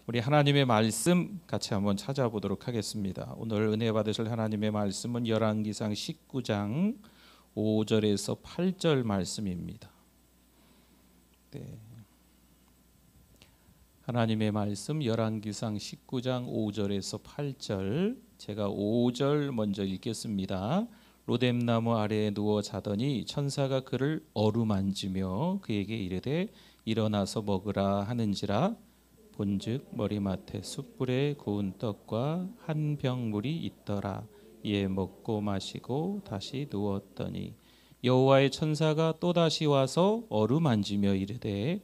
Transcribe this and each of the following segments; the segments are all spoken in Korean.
우리 하나님의 말씀 같이 한번 찾아보도록 하겠습니다. 오늘 은혜 받으실 하나님의 말씀은 열왕기상 19장 5절에서 8절 말씀입니다. 네. 하나님의 말씀 열왕기상 19장 5절에서 8절, 제가 5절 먼저 읽겠습니다. 로뎀나무 아래에 누워 자더니 천사가 그를 어루만지며 그에게 이르되 일어나서 먹으라 하는지라. 본즉 머리맡에 숯불에 구운 떡과 한 병 물이 있더라. 이에 먹고 마시고 다시 누웠더니 여호와의 천사가 또다시 와서 어루만지며 이르되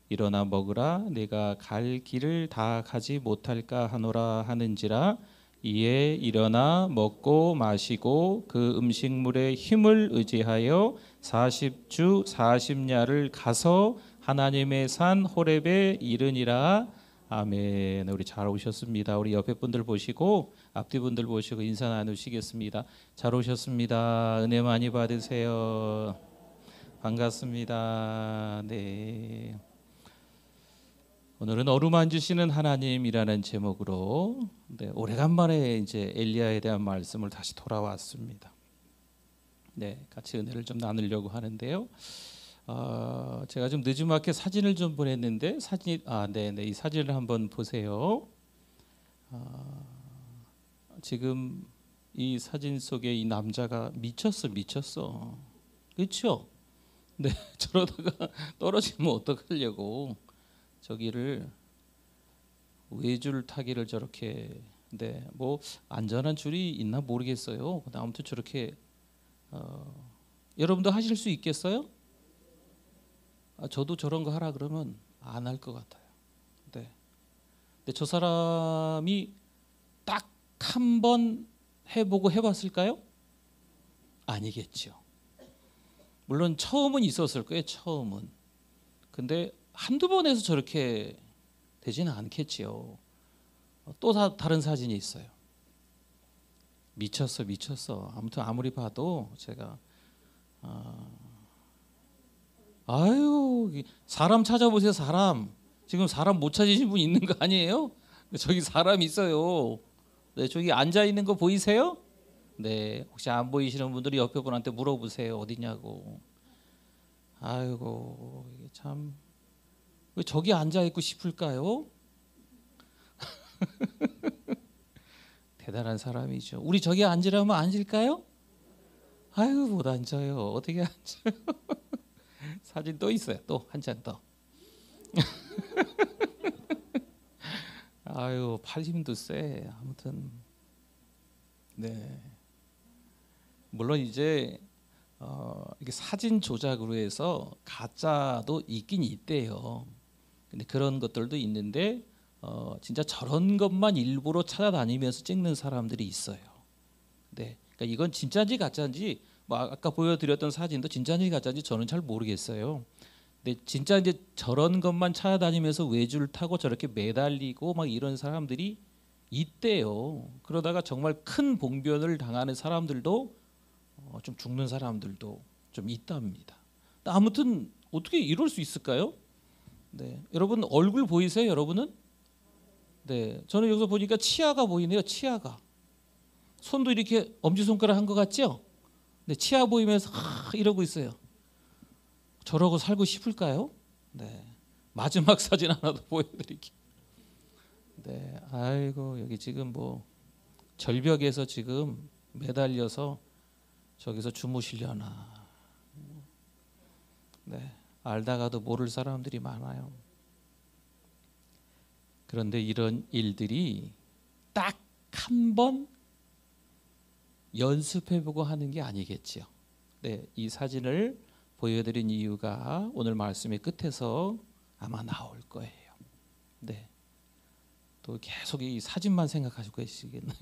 일어나 먹으라. 내가 갈 길을 다 가지 못할까 하노라 하는지라. 이에 일어나 먹고 마시고 그 음식물의 힘을 의지하여 40주 40야를 가서 하나님의 산 호렙에 이르니라. 아멘. 우리 잘 오셨습니다. 우리 옆에 분들 보시고 앞뒤 분들 보시고 인사 나누시겠습니다. 잘 오셨습니다. 은혜 많이 받으세요. 반갑습니다. 네. 오늘은 어루만지시는 하나님이라는 제목으로 오래간만에 이제 엘리야에 대한 말씀을 다시 돌아왔습니다. 네, 같이 은혜를 좀 나누려고 하는데요. 제가 좀 늦지막히 사진을 좀 보냈는데 이 사진을 한번 보세요. 지금 이 사진 속에 이 남자가 미쳤어. 그렇죠? 네, 저러다가 떨어지면 어떡하려고 저기를 외줄 타기를 저렇게 뭐 안전한 줄이 있나 모르겠어요. 아무튼 저렇게 여러분도 하실 수 있겠어요? 저도 저런 거 하라 그러면 안 할 것 같아요. 네. 근데 저 사람이 딱 한 번 해보고 해봤을까요? 아니겠죠. 물론 처음은 있었을 거예요. 처음은. 근데 한두 번 해서 저렇게 되지는 않겠지요. 또 다른 사진이 있어요. 미쳤어. 아무튼 아무리 봐도 제가 사람 찾아보세요. 사람. 지금 사람 못 찾으신 분 있는 거 아니에요? 저기 사람 있어요. 네, 저기 앉아 있는 거 보이세요? 네, 혹시 안 보이시는 분들이 옆에 분한테 물어보세요. 어디냐고. 아이고, 이게 참. 왜 저기 앉아 있고 싶을까요? 대단한 사람이죠. 우리 저기 앉으라면 앉을까요? 아유, 못 앉아요. 어떻게 앉아요? 사진 또 있어요. 또 한 장 더. 아유, 팔 힘도 세. 아무튼 네. 물론 이제 이게 사진 조작으로 해서 가짜도 있긴 있대요. 근데 그런 것들도 있는데 진짜 저런 것만 일부러 찾아다니면서 찍는 사람들이 있어요. 네, 그러니까 이건 진짜인지 가짜인지 뭐 아까 보여드렸던 사진도 진짜인지 가짜인지 저는 잘 모르겠어요. 근데 진짜 이제 저런 것만 찾아다니면서 외줄 타고 저렇게 매달리고 막 이런 사람들이 있대요. 그러다가 정말 큰 봉변을 당하는 사람들도 좀 죽는 사람들도 좀 있답니다. 아무튼 어떻게 이럴 수 있을까요? 네, 여러분 얼굴 보이세요? 여러분은? 네, 저는 여기서 보니까 치아가 보이네요. 치아가. 손도 이렇게 엄지손가락 한 것 같죠? 네, 치아 보이면서 이러고 있어요. 저러고 살고 싶을까요? 네, 마지막 사진 하나 더 보여드릴게요. 네, 아이고 여기 지금 뭐 절벽에서 지금 매달려서 저기서 주무시려나. 네, 알다가도 모를 사람들이 많아요. 그런데 이런 일들이 딱 한 번 연습해보고 하는 게 아니겠지요. 네, 이 사진을 보여드린 이유가 오늘 말씀의 끝에서 아마 나올 거예요. 네, 또 계속 이 사진만 생각하시고 계시겠네요.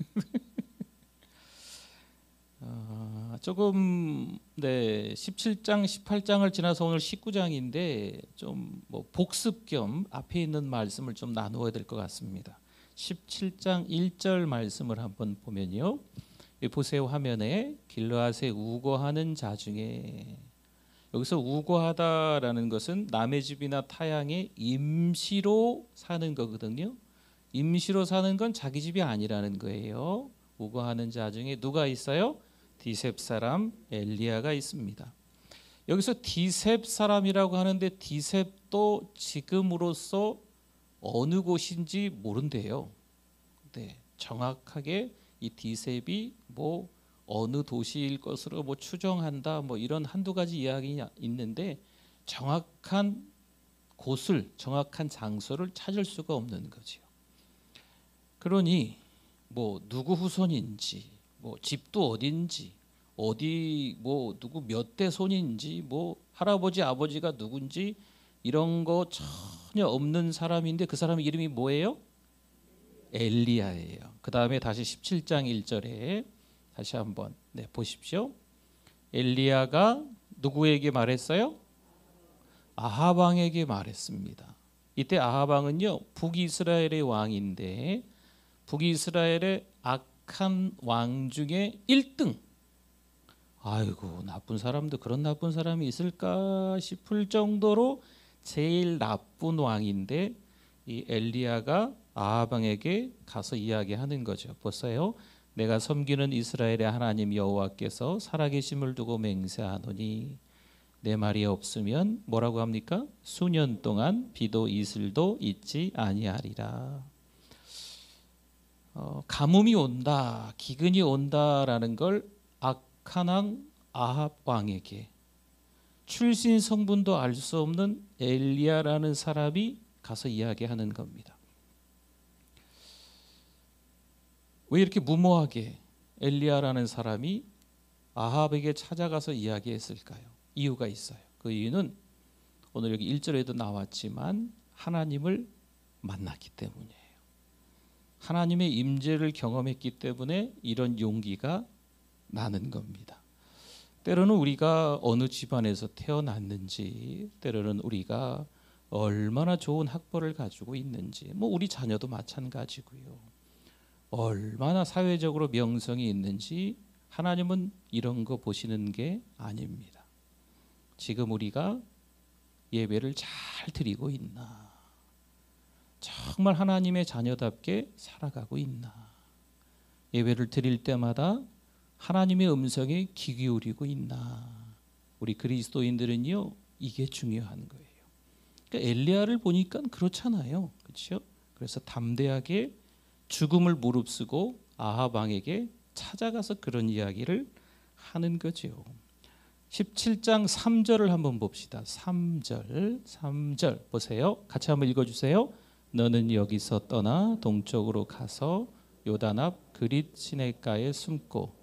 조금 17장, 18장을 지나서 오늘 19장인데 좀 뭐 복습 겸 앞에 있는 말씀을 좀 나누어야 될 것 같습니다. 17장 1절 말씀을 한번 보면요. 여기 보세요. 화면에 길르앗에 우거하는 자 중에, 여기서 우거하다라는 것은 남의 집이나 타향에 임시로 사는 거거든요. 임시로 사는 건 자기 집이 아니라는 거예요. 우거하는 자 중에 누가 있어요? 디셉 사람 엘리야가 있습니다. 여기서 디셉 사람이라고 하는데 디셉도 지금으로서 어느 곳인지 모른대요. 네, 정확하게 이 디셉이 뭐 어느 도시일 것으로 뭐 추정한다 뭐 이런 한두 가지 이야기 있는데 정확한 곳을 정확한 장소를 찾을 수가 없는 거죠. 그러니 뭐 누구 후손인지 뭐 집도 어딘지 어디 뭐 누구 몇 대 손인지 뭐 할아버지 아버지가 누군지 이런 거 전혀 없는 사람인데 그 사람 이름이 뭐예요? 엘리야예요. 그 다음에 다시 17장 1절에 다시 한번 보십시오. 엘리야가 누구에게 말했어요? 아합 왕에게 말했습니다. 이때 아합 왕은요 북이스라엘의 왕인데 북이스라엘의 악한 왕 중에 1등. 아이고 나쁜 사람도 그런 나쁜 사람이 있을까 싶을 정도로 제일 나쁜 왕인데 이 엘리야가 아합 왕에게 가서 이야기하는 거죠. 보세요. 내가 섬기는 이스라엘의 하나님 여호와께서 살아계심을 두고 맹세하노니 내 말이 없으면 뭐라고 합니까? 수년 동안 비도 이슬도 있지 아니하리라. 가뭄이 온다, 기근이 온다라는 걸 악한 왕 아합 왕에게 출신 성분도 알 수 없는 엘리야라는 사람이 가서 이야기하는 겁니다. 왜 이렇게 무모하게 엘리야라는 사람이 아합에게 찾아가서 이야기했을까요? 이유가 있어요. 그 이유는 오늘 여기 1절에도 나왔지만 하나님을 만났기 때문이에요. 하나님의 임재를 경험했기 때문에 이런 용기가 나는 겁니다. 때로는 우리가 어느 집안에서 태어났는지, 때로는 우리가 얼마나 좋은 학벌을 가지고 있는지, 뭐 우리 자녀도 마찬가지고요. 얼마나 사회적으로 명성이 있는지 하나님은 이런 거 보시는 게 아닙니다. 지금 우리가 예배를 잘 드리고 있나? 정말 하나님의 자녀답게 살아가고 있나? 예배를 드릴 때마다 하나님의 음성에 귀 기울이고 있나? 우리 그리스도인들은요 이게 중요한 거예요. 그러니까 엘리야를 보니까 그렇잖아요, 그렇죠? 그래서 담대하게 죽음을 무릅쓰고 아합 왕에게 찾아가서 그런 이야기를 하는 거죠. 17장 3절을 한번 봅시다. 3절 보세요. 같이 한번 읽어주세요. 너는 여기서 떠나 동쪽으로 가서 요단 앞 그릿 시냇가에 숨고.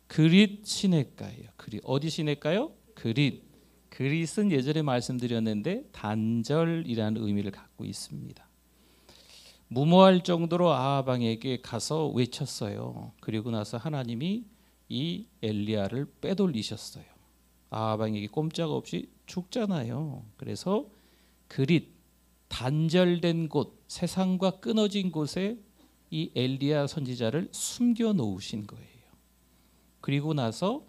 그릿 시냇가예요. 그릿 어디 시냇가요? 그릿. 그릿은 예전에 말씀드렸는데 단절이라는 의미를 갖고 있습니다. 무모할 정도로 아합 왕에게 가서 외쳤어요. 그리고 나서 하나님이 이 엘리야를 빼돌리셨어요. 아합 왕에게 꼼짝없이 죽잖아요. 그래서 그릿 단절된 곳, 세상과 끊어진 곳에 이 엘리야 선지자를 숨겨 놓으신 거예요. 그리고 나서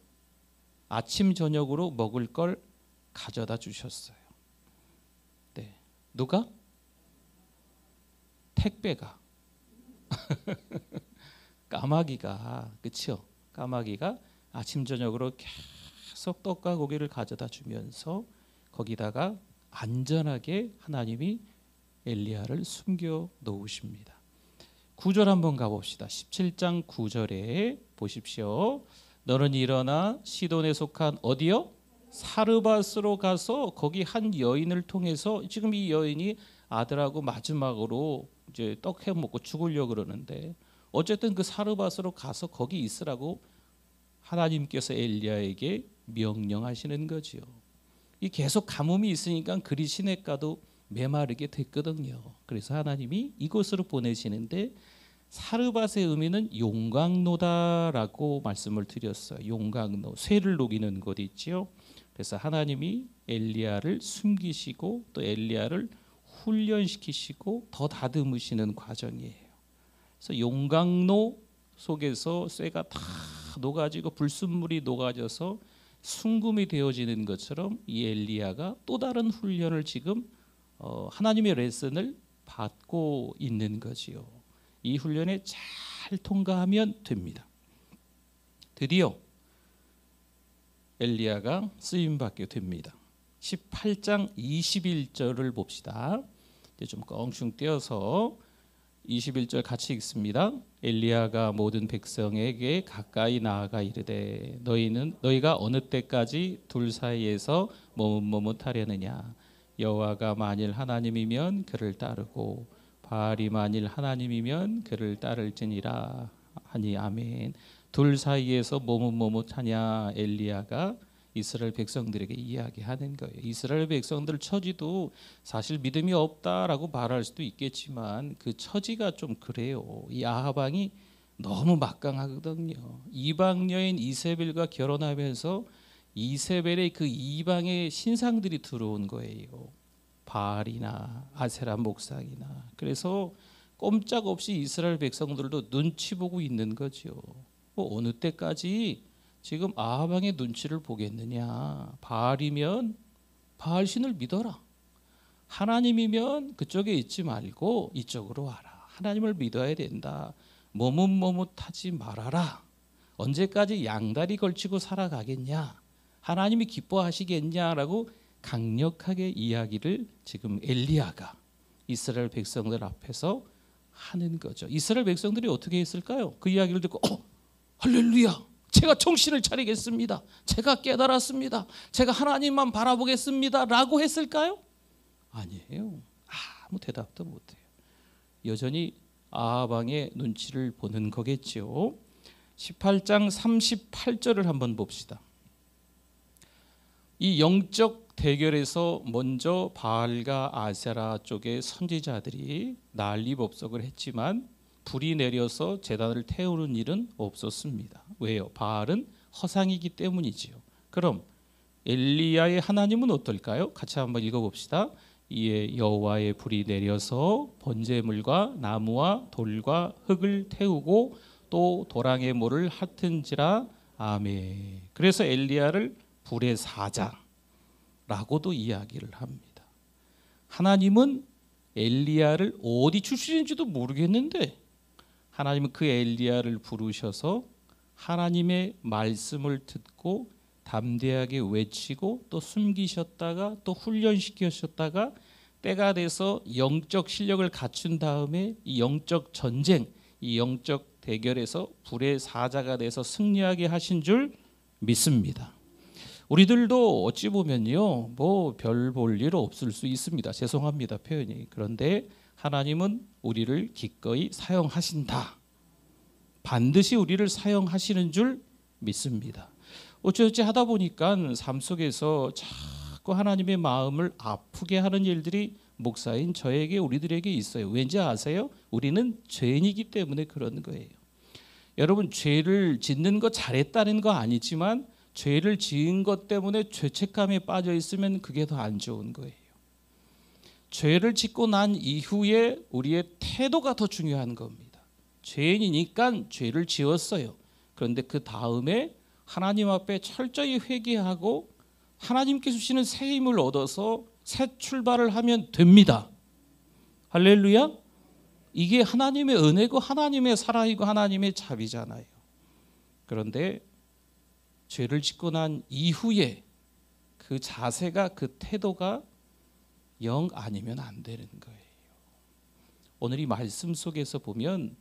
아침 저녁으로 먹을 걸 가져다 주셨어요. 네, 누가? 택배가 까마귀가, 그렇죠? 까마귀가 아침 저녁으로 계속 떡과 고기를 가져다 주면서 거기다가 안전하게 하나님이 엘리야를 숨겨 놓으십니다. 9절 한번 가봅시다. 17장 9절에 보십시오. 너는 일어나 시돈에 속한 어디요? 사르밧으로 가서 거기 한 여인을 통해서, 지금 이 여인이 아들하고 마지막으로 이제 떡 해 먹고 죽으려고 그러는데 어쨌든 그 사르밧으로 가서 거기 있으라고 하나님께서 엘리야에게 명령하시는 거지요. 이 계속 가뭄이 있으니까 그리 시냇가도 메마르게 됐거든요. 그래서 하나님이 이곳으로 보내시는데 사르밧의 의미는 용광로다라고 말씀을 드렸어요. 용광로, 쇠를 녹이는 곳 있지요. 그래서 하나님이 엘리야를 숨기시고 또 엘리야를 훈련시키시고 더 다듬으시는 과정이에요. 그래서 용광로 속에서 쇠가 다 녹아지고 불순물이 녹아져서 순금이 되어지는 것처럼 이 엘리야가 또 다른 훈련을 지금 하나님의 레슨을 받고 있는 거지요. 이 훈련에 잘 통과하면 됩니다. 드디어 엘리야가 쓰임받게 됩니다. 18장 21절을 봅시다. 이제 좀 껑충 띄어서 21절 같이 읽습니다. 엘리야가 모든 백성에게 가까이 나아가 이르되 너희가 어느 때까지 둘 사이에서 머뭇머뭇하려느냐. 여호와가 만일 하나님이면 그를 따르고 바알이 만일 하나님이면 그를 따를지니라 하니 아멘. 둘 사이에서 머뭇머뭇하냐. 엘리야가 이스라엘 백성들에게 이야기하는 거예요. 이스라엘 백성들 처지도 사실 믿음이 없다라고 말할 수도 있겠지만 그 처지가 좀 그래요. 이 아합 왕이 너무 막강하거든요. 이방 여인 이세벨과 결혼하면서 이세벨의 그 이방의 신상들이 들어온 거예요. 바알이나 아세라 목상이나. 그래서 꼼짝없이 이스라엘 백성들도 눈치 보고 있는 거죠. 어느 때까지 지금 아합 왕의 눈치를 보겠느냐. 바알이면 바알 신을 믿어라. 하나님이면 그쪽에 있지 말고 이쪽으로 와라. 하나님을 믿어야 된다. 머뭇머뭇하지 말아라. 언제까지 양다리 걸치고 살아가겠냐. 하나님이 기뻐하시겠냐라고 강력하게 이야기를 지금 엘리야가 이스라엘 백성들 앞에서 하는 거죠. 이스라엘 백성들이 어떻게 했을까요? 그 이야기를 듣고 할렐루야. 제가 정신을 차리겠습니다. 제가 깨달았습니다. 제가 하나님만 바라보겠습니다. 라고 했을까요? 아니에요. 아무 대답도 못해요. 여전히 아합 왕의 눈치를 보는 거겠죠. 18장 38절을 한번 봅시다. 이 영적 대결에서 먼저 바알과 아세라 쪽의 선지자들이 난리법석을 했지만 불이 내려서 제단을 태우는 일은 없었습니다. 왜요? 바알은 허상이기 때문이지요. 그럼 엘리야의 하나님은 어떨까요? 같이 한번 읽어봅시다. 이에 여호와의 불이 내려서 번제물과 나무와 돌과 흙을 태우고 또 도랑의 모를 핥은지라. 아멘. 그래서 엘리야를 불의 사자라고도 이야기를 합니다. 하나님은 엘리야를 어디 출신인지도 모르겠는데 하나님은 그 엘리야를 부르셔서 하나님의 말씀을 듣고 담대하게 외치고 또 숨기셨다가 또 훈련시키셨다가 때가 돼서 영적 실력을 갖춘 다음에 이 영적 전쟁, 이 영적 대결에서 불의 사자가 돼서 승리하게 하신 줄 믿습니다. 우리들도 어찌 보면요, 뭐 별 볼 일 없을 수 있습니다. 죄송합니다, 표현이. 그런데 하나님은 우리를 기꺼이 사용하신다. 반드시 우리를 사용하시는 줄 믿습니다. 어찌어찌 하다 보니까 삶 속에서 자꾸 하나님의 마음을 아프게 하는 일들이 목사인 저에게 우리들에게 있어요. 왠지 아세요? 우리는 죄인이기 때문에 그런 거예요. 여러분, 죄를 짓는 거 잘했다는 거 아니지만 죄를 지은 것 때문에 죄책감에 빠져 있으면 그게 더 안 좋은 거예요. 죄를 짓고 난 이후에 우리의 태도가 더 중요한 겁니다. 죄인이니까 죄를 지었어요. 그런데 그 다음에 하나님 앞에 철저히 회개하고 하나님께 주시는 새 힘을 얻어서 새 출발을 하면 됩니다. 할렐루야. 이게 하나님의 은혜고 하나님의 사랑이고 하나님의 자비잖아요. 그런데 죄를 짓고 난 이후에 그 자세가, 그 태도가 영 아니면 안 되는 거예요. 오늘 이 말씀 속에서 보면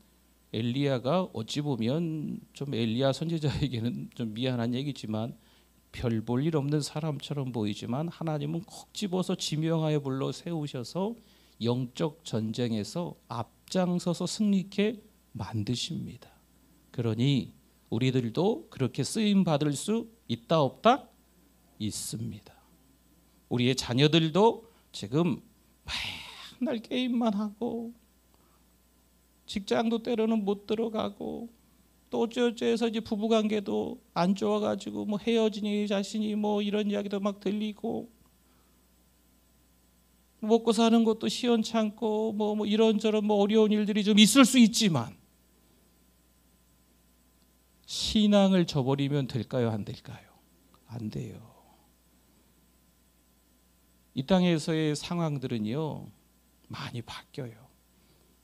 엘리야가 어찌 보면 좀 엘리야 선지자에게는 좀 미안한 얘기지만 별 볼 일 없는 사람처럼 보이지만 하나님은 콕 집어서 지명하여 불러 세우셔서 영적 전쟁에서 앞장서서 승리케 만드십니다. 그러니 우리들도 그렇게 쓰임 받을 수 있다 없다? 있습니다. 우리의 자녀들도 지금 맨날 게임만 하고 직장도 때로는 못 들어가고 또 어쩌어쩌해서 이제 부부관계도 안 좋아가지고 뭐 헤어지니 자신이 뭐 이런 이야기도 막 들리고 먹고 사는 것도 시원찮고 뭐 이런저런 뭐 어려운 일들이 좀 있을 수 있지만 신앙을 저버리면 될까요? 안 될까요? 안 돼요. 이 땅에서의 상황들은요, 많이 바뀌어요.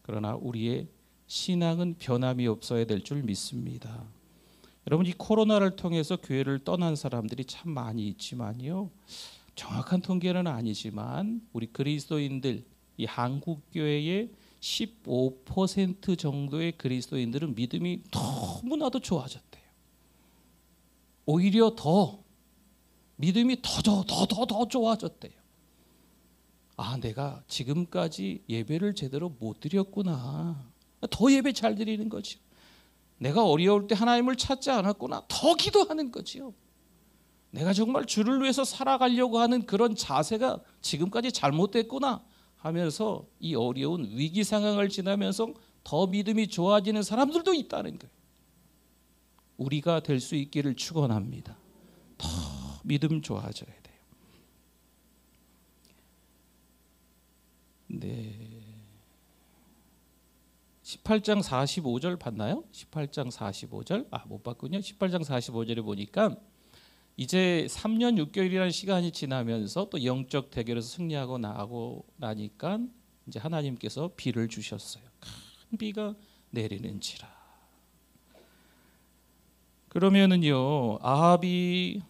그러나 우리의 신앙은 변함이 없어야 될 줄 믿습니다. 여러분, 이 코로나를 통해서 교회를 떠난 사람들이 참 많이 있지만요, 정확한 통계는 아니지만 우리 그리스도인들, 이 한국 교회의 15% 정도의 그리스도인들은 믿음이 너무나도 좋아졌대요. 오히려 더 믿음이 더 좋아졌대요. 아, 내가 지금까지 예배를 제대로 못 드렸구나. 더 예배 잘 드리는 거죠. 내가 어려울 때 하나님을 찾지 않았구나. 더 기도하는 거지요. 내가 정말 주를 위해서 살아가려고 하는 그런 자세가 지금까지 잘못됐구나 하면서 이 어려운 위기 상황을 지나면서 더 믿음이 좋아지는 사람들도 있다는 거예요. 우리가 될 수 있기를 축원합니다. 더 믿음 좋아져야 돼요. 네. 18장 45절 봤나요? 18장 45절? 못 봤군요. 18장 45절에 보니까 이제 3년 6개월이라는 시간이 지나면서 또 영적 대결에서 승리하고 나고 나니까 이제 하나님께서 비를 주셨어요. 큰 비가 내리는지라. 그러면은요, 아합이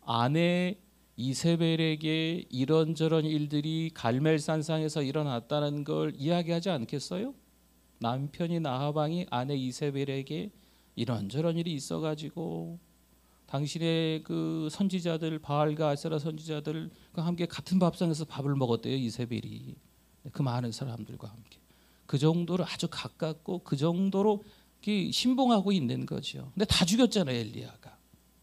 아내 이세벨에게 이런저런 일들이 갈멜산상에서 일어났다는 걸 이야기하지 않겠어요? 남편인 아합 왕이 아내 이세벨에게 이런저런 일이 있어가지고 당신의 그 선지자들, 바알과 아세라 선지자들과 함께 같은 밥상에서 밥을 먹었대요. 이세벨이 그 많은 사람들과 함께 그 정도로 아주 가깝고 그 정도로 신봉하고 있는 거죠. 근데 다 죽였잖아요, 엘리야가.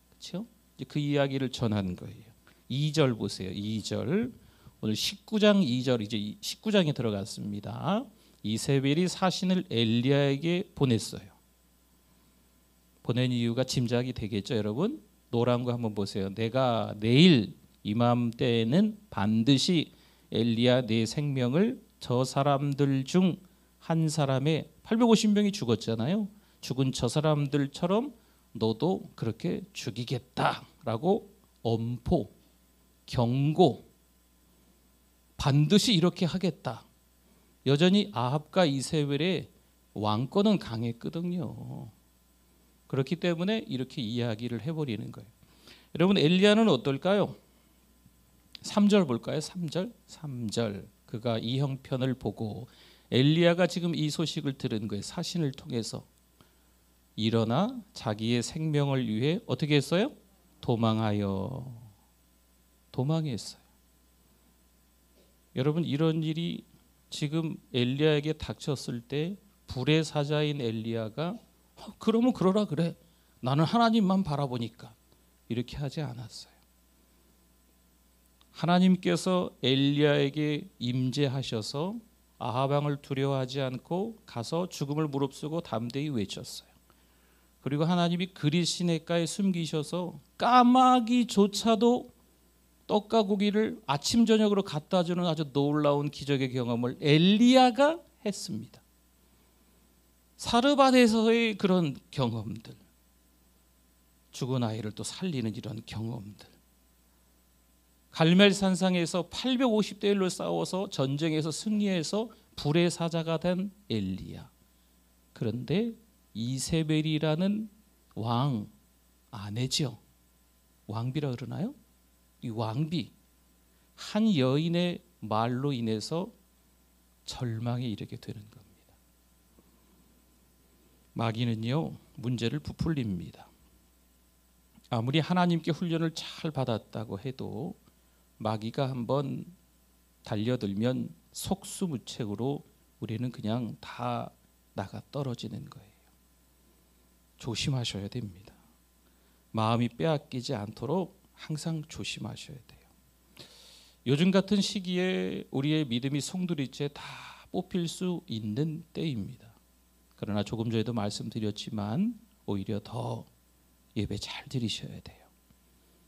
그렇죠? 그 이야기를 전한 거예요. 2절 보세요. 2절. 오늘 19장 2절, 이제 19장에 들어갔습니다. 이세벨이 사신을 엘리야에게 보냈어요. 보낸 이유가 짐작이 되겠죠, 여러분? 노란 거 한번 보세요. 내가 내일 이맘때에는 반드시 엘리야 내 생명을 저 사람들 중 한 사람의 850명이 죽었잖아요. 죽은 저 사람들처럼 너도 그렇게 죽이겠다라고 엄포, 경고, 반드시 이렇게 하겠다. 여전히 아합과 이세벨의 왕권은 강했거든요. 그렇기 때문에 이렇게 이야기를 해버리는 거예요. 여러분, 엘리야는 어떨까요? 3절 볼까요? 3절. 그가 이 형편을 보고 엘리야가 지금 이 소식을 들은 거예요. 사신을 통해서. 일어나 자기의 생명을 위해 어떻게 했어요? 도망했어요. 여러분, 이런 일이 지금 엘리야에게 닥쳤을 때 불의 사자인 엘리야가 그러면 그러라 그래. 나는 하나님만 바라보니까. 이렇게 하지 않았어요. 하나님께서 엘리야에게 임재하셔서 아합 왕을 두려워하지 않고 가서 죽음을 무릅쓰고 담대히 외쳤어요. 그리고 하나님이 그릿 시냇가에 숨기셔서 까마귀조차도 떡과 고기를 아침 저녁으로 갖다 주는 아주 놀라운 기적의 경험을 엘리야가 했습니다. 사르밧에서의 그런 경험들, 죽은 아이를 또 살리는 이런 경험들, 갈멜산상에서 850대 1로 싸워서 전쟁에서 승리해서 불의 사자가 된 엘리야. 그런데 이세벨이라는 왕 아내죠. 왕비라 그러나요? 이 왕비, 한 여인의 말로 인해서 절망에 이르게 되는 겁니다. 마귀는요, 문제를 부풀립니다. 아무리 하나님께 훈련을 잘 받았다고 해도 마귀가 한번 달려들면 속수무책으로 우리는 그냥 다 나가 떨어지는 거예요. 조심하셔야 됩니다. 마음이 빼앗기지 않도록 항상 조심하셔야 돼요. 요즘 같은 시기에 우리의 믿음이 송두리째 다 뽑힐 수 있는 때입니다. 그러나 조금 전에도 말씀드렸지만 오히려 더 예배 잘 드리셔야 돼요.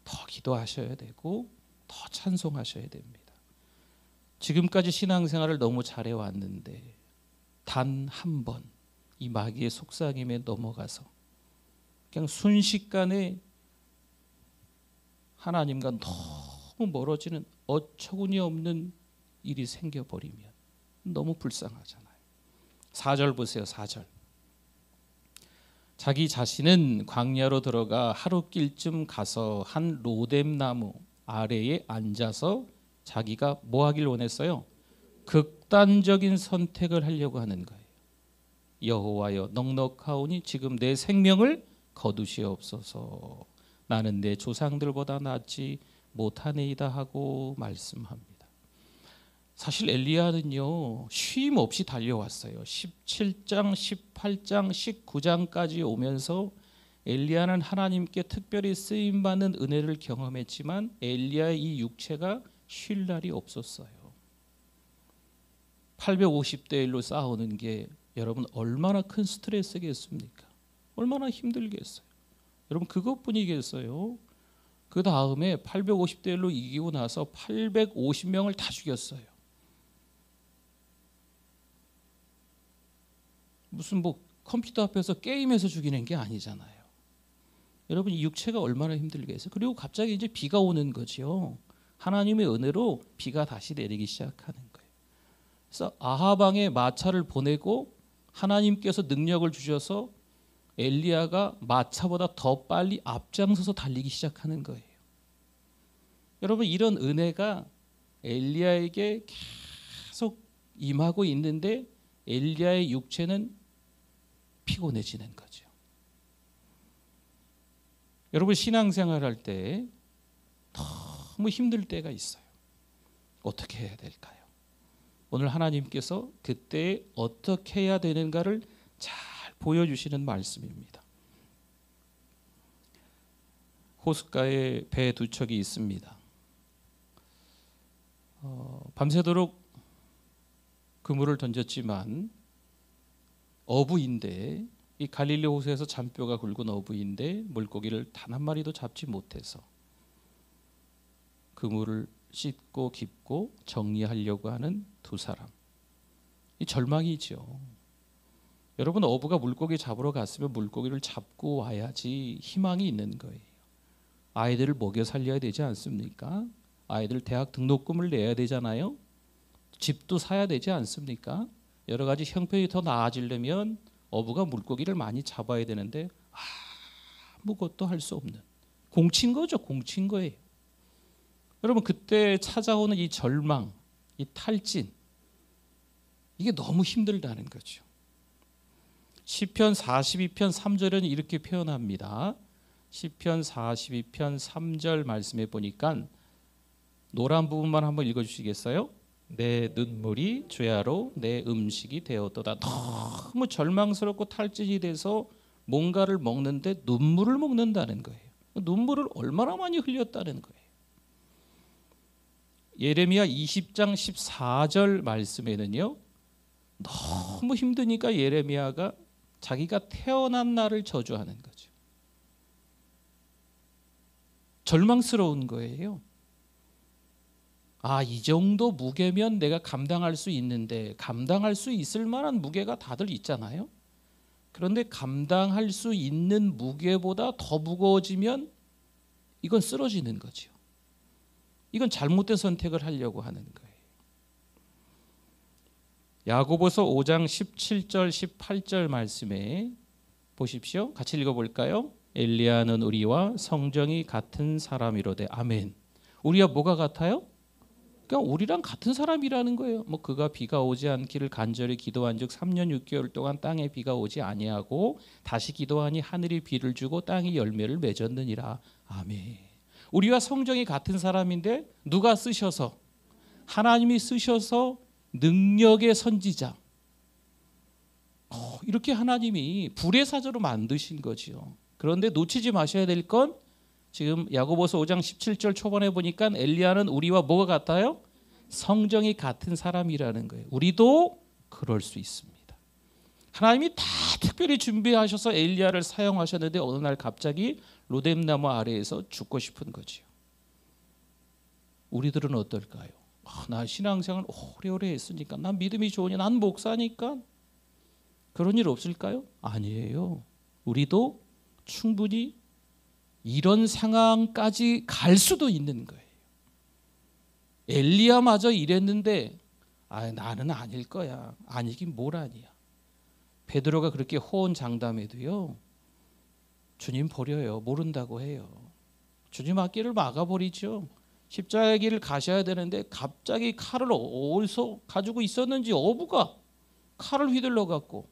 더 기도하셔야 되고 더 찬송하셔야 됩니다. 지금까지 신앙생활을 너무 잘해왔는데 단 한 번 이 마귀의 속삭임에 넘어가서 그냥 순식간에 하나님과 너무 멀어지는 어처구니 없는 일이 생겨버리면 너무 불쌍하잖아요. 4절 보세요. 4절. 자기 자신은 광야로 들어가 하룻길쯤 가서 한 로뎀나무 아래에 앉아서 자기가 뭐 하길 원했어요? 극단적인 선택을 하려고 하는 거예요. 여호와여 넉넉하오니 지금 내 생명을 거두시옵소서. 나는 내 조상들보다 낫지 못하네이다 하고 말씀합니다. 사실 엘리야는요 쉼 없이 달려왔어요. 17장, 18장, 19장까지 오면서 엘리야는 하나님께 특별히 쓰임받는 은혜를 경험했지만 엘리야의 이 육체가 쉴 날이 없었어요. 850대 1로 싸우는 게 여러분 얼마나 큰 스트레스겠습니까? 얼마나 힘들겠어요. 여러분 그것뿐이겠어요. 그 다음에 850대 1로 이기고 나서 850명을 다 죽였어요. 무슨 뭐 컴퓨터 앞에서 게임해서 죽이는 게 아니잖아요. 여러분 이 육체가 얼마나 힘들겠어요. 그리고 갑자기 이제 비가 오는 거죠. 하나님의 은혜로 비가 다시 내리기 시작하는 거예요. 그래서 아합 왕의 마차를 보내고 하나님께서 능력을 주셔서 엘리야가 마차보다 더 빨리 앞장서서 달리기 시작하는 거예요. 여러분 이런 은혜가 엘리야에게 계속 임하고 있는데 엘리야의 육체는 피곤해지는 거죠. 여러분 신앙생활 할 때 너무 힘들 때가 있어요. 어떻게 해야 될까요? 오늘 하나님께서 그때 어떻게 해야 되는가를 잘 보여주시는 말씀입니다. 호숫가에 배 두 척이 있습니다. 밤새도록 그물을 던졌지만 어부인데 이 갈릴리 호수에서 잔뼈가 굵은 어부인데 물고기를 단 한 마리도 잡지 못해서 그물을 씻고 깁고 정리하려고 하는 두 사람. 이 절망이죠. 여러분 어부가 물고기 잡으러 갔으면 물고기를 잡고 와야지 희망이 있는 거예요. 아이들을 먹여 살려야 되지 않습니까? 아이들 대학 등록금을 내야 되잖아요. 집도 사야 되지 않습니까? 여러 가지 형편이 더 나아지려면 어부가 물고기를 많이 잡아야 되는데 아무것도 할 수 없는 공친 거죠. 공친 거예요. 여러분 그때 찾아오는 이 절망, 이 탈진 이게 너무 힘들다는 거죠. 시편 42편 3절은 이렇게 표현합니다. 시편 42편 3절 말씀에 보니까 노란 부분만 한번 읽어주시겠어요? 내 눈물이 죄아로 내 음식이 되었도다. 너무 절망스럽고 탈진이 돼서 뭔가를 먹는데 눈물을 먹는다는 거예요. 눈물을 얼마나 많이 흘렸다는 거예요. 예레미야 20장 14절 말씀에는요 너무 힘드니까 예레미야가 자기가 태어난 날을 저주하는 거죠. 절망스러운 거예요. 이 정도 무게면 내가 감당할 수 있는데 감당할 수 있을 만한 무게가 다들 있잖아요. 그런데 감당할 수 있는 무게보다 더 무거워지면 이건 쓰러지는 거죠. 이건 잘못된 선택을 하려고 하는 거예요. 야고보서 5장 17절 18절 말씀에 보십시오. 같이 읽어볼까요? 엘리야는 우리와 성정이 같은 사람이로되 아멘. 우리와 뭐가 같아요? 그러니까 우리랑 같은 사람이라는 거예요. 뭐 그가 비가 오지 않기를 간절히 기도한즉 3년 6개월 동안 땅에 비가 오지 아니하고 다시 기도하니 하늘이 비를 주고 땅이 열매를 맺었느니라. 아멘. 우리와 성정이 같은 사람인데 누가 쓰셔서? 하나님이 쓰셔서 능력의 선지자. 이렇게 하나님이 불의 사자로 만드신 거지요. 그런데 놓치지 마셔야 될 건 지금 야고보서 5장 17절 초반에 보니까 엘리야는 우리와 뭐가 같아요? 성정이 같은 사람이라는 거예요. 우리도 그럴 수 있습니다. 하나님이 다 특별히 준비하셔서 엘리야를 사용하셨는데 어느 날 갑자기 로뎀나무 아래에서 죽고 싶은 거지요. 우리들은 어떨까요? 나 신앙생활 오래오래 했으니까 난 믿음이 좋으니 난 목사니까 그런 일 없을까요? 아니에요. 우리도 충분히 이런 상황까지 갈 수도 있는 거예요. 엘리야마저 이랬는데 나는 아닐 거야. 아니긴 뭘 아니야. 베드로가 그렇게 호언장담해도요, 주님 버려요. 모른다고 해요. 주님 앞길을 막아버리죠. 십자가의 길을 가셔야 되는데 갑자기 칼을 어디서 가지고 있었는지 어부가 칼을 휘둘러 갖고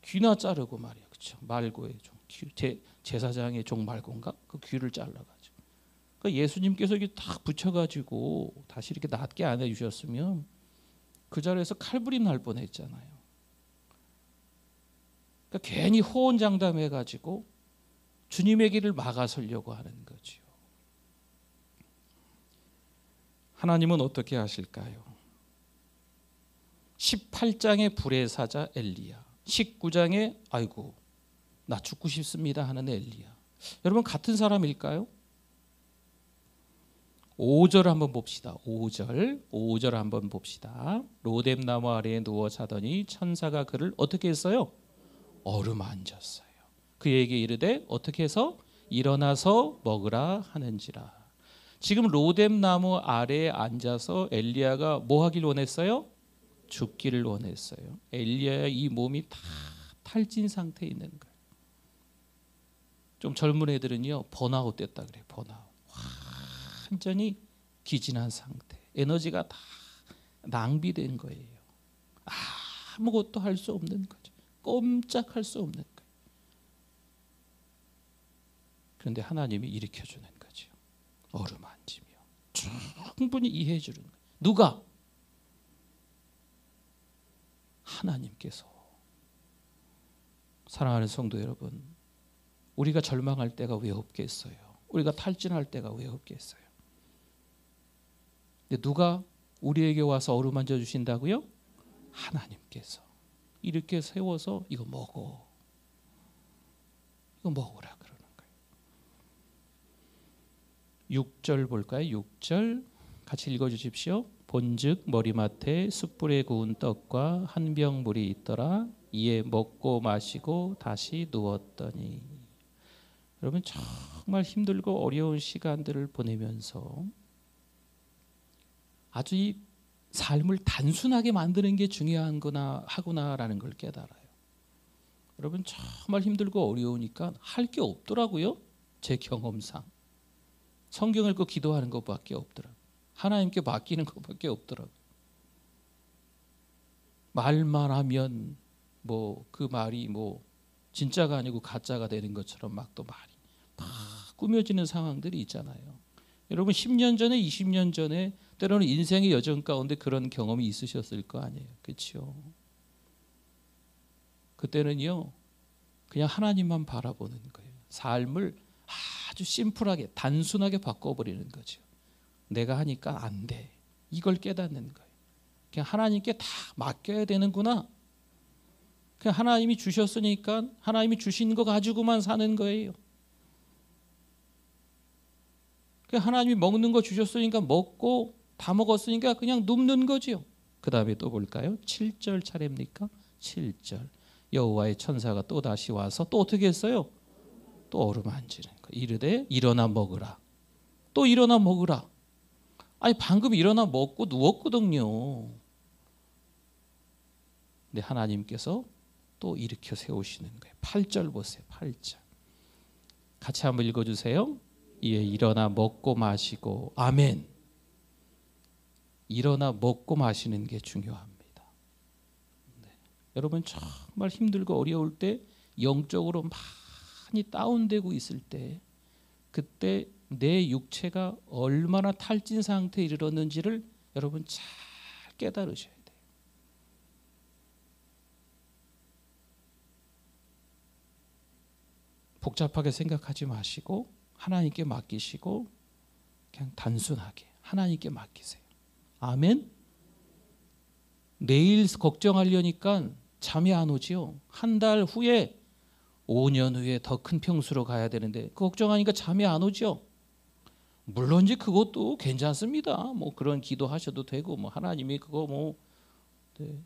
귀나 자르고 말이야. 그렇죠? 말고의 종, 제사장의 종 말고인가? 그 귀를 잘라가지고. 그러니까 예수님께서 이게 딱 붙여가지고 다시 이렇게 낫게 안 해주셨으면 그 자리에서 칼부림 날 뻔했잖아요. 그러니까 괜히 호언장담해가지고 주님의 길을 막아서려고 하는 거죠. 하나님은 어떻게 하실까요? 18장의 불의 사자 엘리야, 19장에 아이고 나 죽고 싶습니다 하는 엘리야. 여러분 같은 사람일까요? 5절 한번 봅시다. 5절 한번 봅시다. 로뎀나무 아래에 누워 자더니 천사가 그를 어떻게 했어요? 어루만졌어요. 그에게 이르되 어떻게 해서 일어나서 먹으라 하는지라. 지금 로뎀나무 아래에 앉아서 엘리야가 뭐 하길 원했어요? 죽기를 원했어요. 엘리야의 이 몸이 다 탈진 상태에 있는 거예요. 좀 젊은 애들은요 번아웃 됐다 그래요. 번아웃. 완전히 기진한 상태. 에너지가 다 낭비된 거예요. 아무것도 할 수 없는 거죠. 꼼짝할 수 없는 거예요. 그런데 하나님이 일으켜주는 거죠. 어루만지며 충분히 이해해 주는 거예요. 누가? 하나님께서. 사랑하는 성도 여러분, 우리가 절망할 때가 왜 없겠어요? 우리가 탈진할 때가 왜 없겠어요? 근데 누가 우리에게 와서 어루만져 주신다고요? 하나님께서 이렇게 세워서 이거 먹어, 이거 먹으라 그러는 거예요. 6절 볼까요? 6절 같이 읽어주십시오. 본즉 머리맡에 숯불에 구운 떡과 한 병 물이 있더라. 이에 먹고 마시고 다시 누웠더니. 여러분 정말 힘들고 어려운 시간들을 보내면서 아주 이 삶을 단순하게 만드는 게 중요한 하구나라는 걸 깨달아요. 여러분 정말 힘들고 어려우니까 할 게 없더라고요. 제 경험상 성경 읽고 기도하는 것밖에 없더라고요. 하나님께 맡기는 것밖에 없더라고요. 말만 하면 뭐 그 말이 뭐 진짜가 아니고 가짜가 되는 것처럼 막 또 말이 막 꾸며지는 상황들이 있잖아요. 여러분 10년 전에 20년 전에 때로는 인생의 여정 가운데 그런 경험이 있으셨을 거 아니에요. 그렇죠? 그때는요 그냥 하나님만 바라보는 거예요. 삶을 아주 심플하게 단순하게 바꿔버리는 거죠. 내가 하니까 안 돼. 이걸 깨닫는 거예요. 그냥 하나님께 다 맡겨야 되는구나. 그냥 하나님이 주셨으니까 하나님이 주신 거 가지고만 사는 거예요. 그냥 하나님이 먹는 거 주셨으니까 먹고 다 먹었으니까 그냥 눕는 거지요. 그 다음에 또 볼까요? 7절 차례입니까? 7절 여호와의 천사가 또 다시 와서 또 어떻게 했어요? 또 어루만지는 거. 이르되 일어나 먹으라. 또 일어나 먹으라. 아니 방금 일어나 먹고 누웠거든요. 근데 하나님께서 또 일으켜 세우시는 거예요. 8절 보세요. 8절 같이 한번 읽어주세요. 이에 일어나 먹고 마시고. 아멘. 일어나 먹고 마시는 게 중요합니다. 네. 여러분 정말 힘들고 어려울 때 영적으로 많이 다운되고 있을 때 그때 내 육체가 얼마나 탈진 상태에 이르렀는지를 여러분 잘 깨달으셔야 돼요. 복잡하게 생각하지 마시고 하나님께 맡기시고 그냥 단순하게 하나님께 맡기세요. 아멘. 내일 걱정하려니까 잠이 안 오지요. 한 달 후에 5년 후에 더 큰 평수로 가야 되는데 그 걱정하니까 잠이 안 오죠. 물론 이제 그것도 괜찮습니다. 뭐 그런 기도하셔도 되고 뭐 하나님이 그거 뭐 네.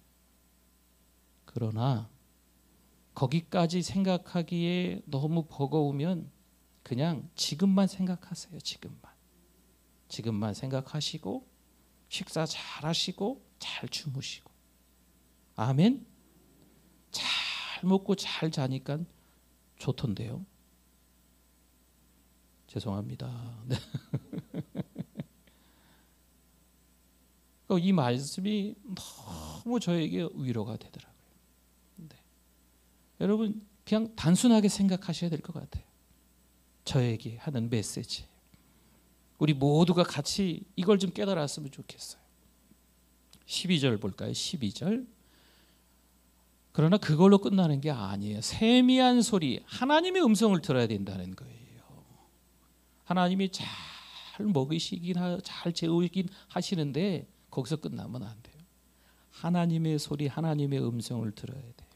그러나 거기까지 생각하기에 너무 버거우면 그냥 지금만 생각하세요. 지금만 생각하시고 식사 잘 하시고 잘 주무시고. 아멘. 잘 먹고 잘 자니까 좋던데요. 죄송합니다. 네. 이 말씀이 너무 저에게 위로가 되더라고요. 네. 여러분 그냥 단순하게 생각하셔야 될 것 같아요. 저에게 하는 메시지. 우리 모두가 같이 이걸 좀 깨달았으면 좋겠어요. 12절 볼까요? 12절. 그러나 그걸로 끝나는 게 아니에요. 세미한 소리, 하나님의 음성을 들어야 된다는 거예요. 하나님이 잘 먹이시긴 잘 재우긴 하시는데 거기서 끝나면 안 돼요. 하나님의 소리, 하나님의 음성을 들어야 돼요.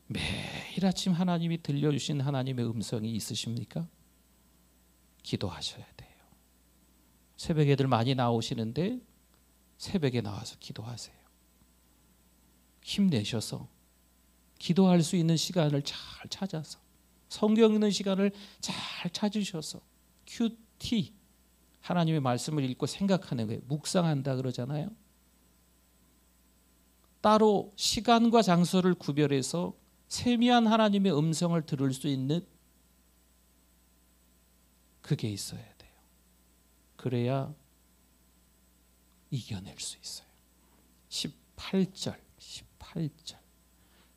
매일 아침 하나님이 들려주신 하나님의 음성이 있으십니까? 기도하셔야 돼요. 새벽에들 많이 나오시는데 새벽에 나와서 기도하세요. 힘내셔서 기도할 수 있는 시간을 잘 찾아서, 성경 읽는 시간을 잘 찾으셔서, 큐티, 하나님의 말씀을 읽고 생각하는 거예요. 묵상한다 그러잖아요. 따로 시간과 장소를 구별해서 세미한 하나님의 음성을 들을 수 있는 그게 있어야 돼요. 그래야 이겨낼 수 있어요. 18절.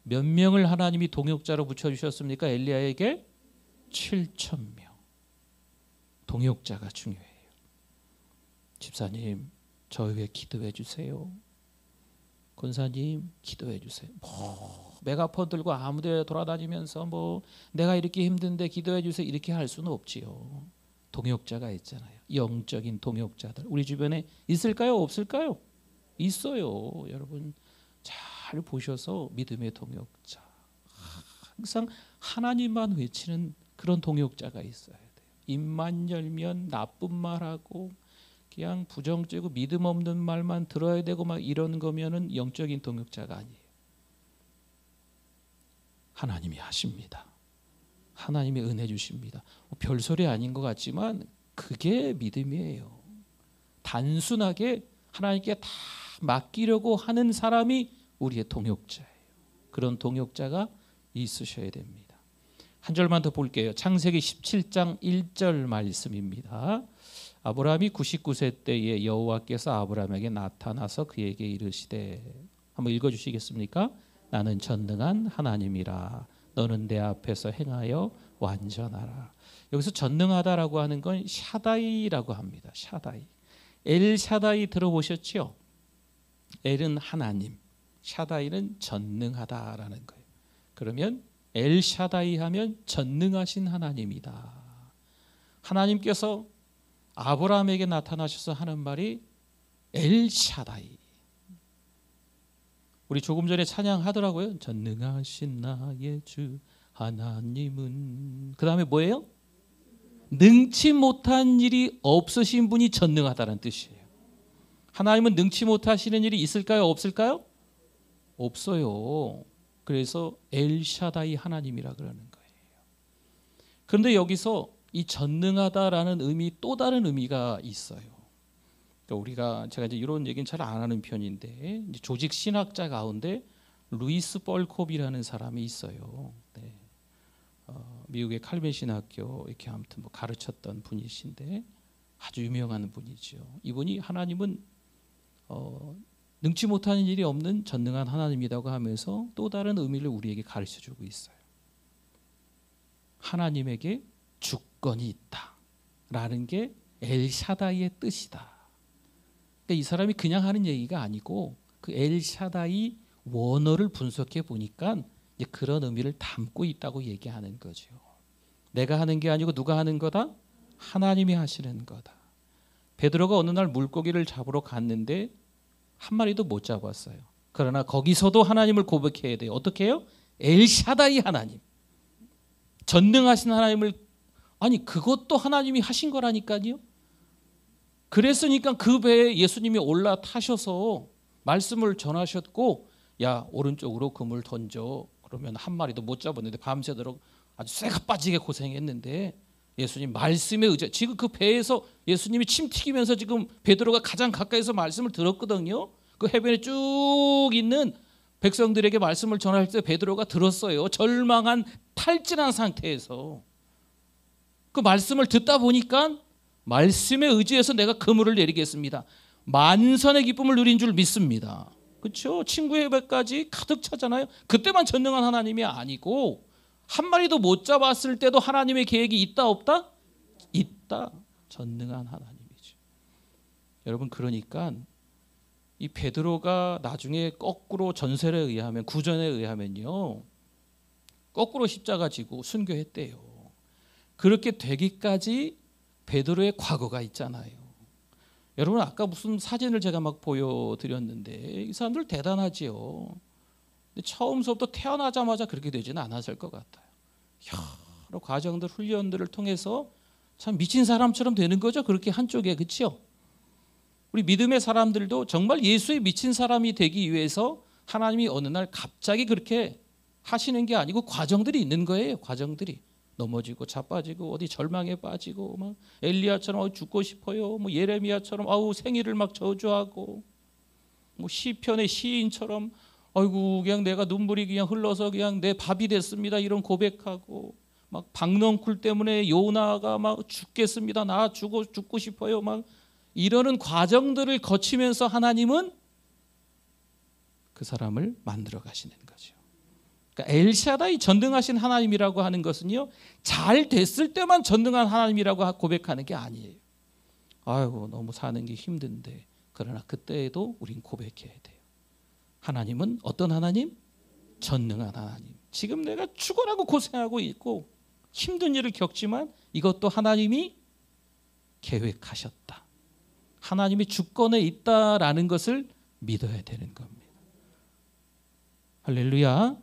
몇 명을 하나님이 동역자로 붙여주셨습니까? 엘리야에게 7,000명. 동역자가 중요해요. 집사님, 저 위해 기도해 주세요. 권사님, 기도해 주세요. 메가폰 들고 아무데 돌아다니면서 내가 이렇게 힘든데 기도해 주세요 이렇게 할 수는 없지요. 동역자가 있잖아요. 영적인 동역자들 우리 주변에 있을까요? 없을까요? 있어요. 여러분 잘 보셔서 믿음의 동역자, 항상 하나님만 외치는 그런 동역자가 있어야 돼요. 입만 열면 나쁜 말하고 그냥 부정적이고 믿음 없는 말만 들어야 되고 막 이런 거면은 영적인 동역자가 아니에요. 하나님이 하십니다. 하나님이 은혜 주십니다. 별소리 아닌 것 같지만 그게 믿음이에요. 단순하게 하나님께 다 맡기려고 하는 사람이 우리의 동역자예요. 그런 동역자가 있으셔야 됩니다. 한 절만 더 볼게요. 창세기 17장 1절 말씀입니다. 아브라함이 99세 때에 여호와께서 아브라함에게 나타나서 그에게 이르시되, 한번 읽어주시겠습니까? 나는 전능한 하나님이라. 너는 내 앞에서 행하여 완전하라. 여기서 전능하다라고 하는 건 샤다이라고 합니다. 샤다이. 엘 샤다이 들어보셨죠? 엘은 하나님, 샤다이는 전능하다라는 거예요. 그러면 엘 샤다이 하면 전능하신 하나님이다. 하나님께서 아브라함에게 나타나셔서 하는 말이 엘 샤다이. 우리 조금 전에 찬양하더라고요. 전능하신 나의 주 하나님은, 그 다음에 뭐예요? 능치 못한 일이 없으신 분이 전능하다는 뜻이에요. 하나님은 능치 못하시는 일이 있을까요? 없을까요? 없어요. 그래서 엘샤다이 하나님이라 그러는 거예요. 그런데 여기서 이 전능하다라는 의미, 또 다른 의미가 있어요. 그러니까 제가 이제 이런 얘기는 잘 안 하는 편인데, 이제 조직 신학자 가운데 루이스 뻘콥이라는 사람이 있어요. 네. 미국의 칼빈 신학교 이렇게 아무튼 가르쳤던 분이신데 아주 유명한 분이죠. 이분이 하나님은 능치 못하는 일이 없는 전능한 하나님이라고 하면서 또 다른 의미를 우리에게 가르쳐주고 있어요. 하나님에게 주권이 있다라는 게 엘샤다이의 뜻이다. 그러니까 이 사람이 그냥 하는 얘기가 아니고 그 엘샤다이 원어를 분석해 보니까 이제 그런 의미를 담고 있다고 얘기하는 거죠. 내가 하는 게 아니고 누가 하는 거다? 하나님이 하시는 거다. 베드로가 어느 날 물고기를 잡으러 갔는데 한 마리도 못 잡았어요. 그러나 거기서도 하나님을 고백해야 돼요. 어떻게 해요? 엘샤다이 하나님, 전능하신 하나님을, 아니 그것도 하나님이 하신 거라니까요. 그랬으니까 그 배에 예수님이 올라타셔서 말씀을 전하셨고, 야 오른쪽으로 그물 던져. 그러면 한 마리도 못 잡았는데 밤새도록 아주 쇠가 빠지게 고생했는데 예수님 말씀에 의지. 지금 그 배에서 예수님이 침 튀기면서 지금 베드로가 가장 가까이서 말씀을 들었거든요. 그 해변에 쭉 있는 백성들에게 말씀을 전할 때 베드로가 들었어요. 절망한 탈진한 상태에서 그 말씀을 듣다 보니까 말씀에 의지해서 내가 그물을 내리겠습니다. 만선의 기쁨을 누린 줄 믿습니다. 그렇죠? 친구의 배까지 가득 차잖아요. 그때만 전능한 하나님이 아니고 한 마리도 못 잡았을 때도 하나님의 계획이 있다 없다? 있다. 전능한 하나님이죠. 여러분, 그러니까 이 베드로가 나중에 거꾸로 전설에 의하면, 구전에 의하면요, 거꾸로 십자가 지고 순교했대요. 그렇게 되기까지 베드로의 과거가 있잖아요. 여러분, 아까 무슨 사진을 제가 막 보여드렸는데 이 사람들 대단하지요. 근데 처음부터 태어나자마자 그렇게 되지는 않았을 것 같아요. 여러 과정들, 훈련들을 통해서 참 미친 사람처럼 되는 거죠. 그렇게 한쪽에, 그렇죠? 우리 믿음의 사람들도 정말 예수에 미친 사람이 되기 위해서 하나님이 어느 날 갑자기 그렇게 하시는 게 아니고 과정들이 있는 거예요. 과정들이. 넘어지고 자빠지고 어디 절망에 빠지고 막 엘리야처럼 죽고 싶어요. 뭐 예레미야처럼 생일을 막 저주하고, 뭐 시편의 시인처럼 아이고 그냥 내가 눈물이 그냥 흘러서 그냥 내 밥이 됐습니다 이런 고백하고, 막 박넝쿨 때문에 요나가 막 죽겠습니다. 나 죽고 싶어요. 막 이러는 과정들을 거치면서 하나님은 그 사람을 만들어 가시는 거죠. 그러니까 엘샤다이 전능하신 하나님이라고 하는 것은요, 잘 됐을 때만 전능한 하나님이라고 고백하는 게 아니에요. 아이고 너무 사는 게 힘든데, 그러나 그때에도 우린 고백해야 돼요. 하나님은 어떤 하나님? 전능한 하나님. 지금 내가 죽어라고 고생하고 있고 힘든 일을 겪지만 이것도 하나님이 계획하셨다. 하나님이 주권에 있다라는 것을 믿어야 되는 겁니다. 할렐루야.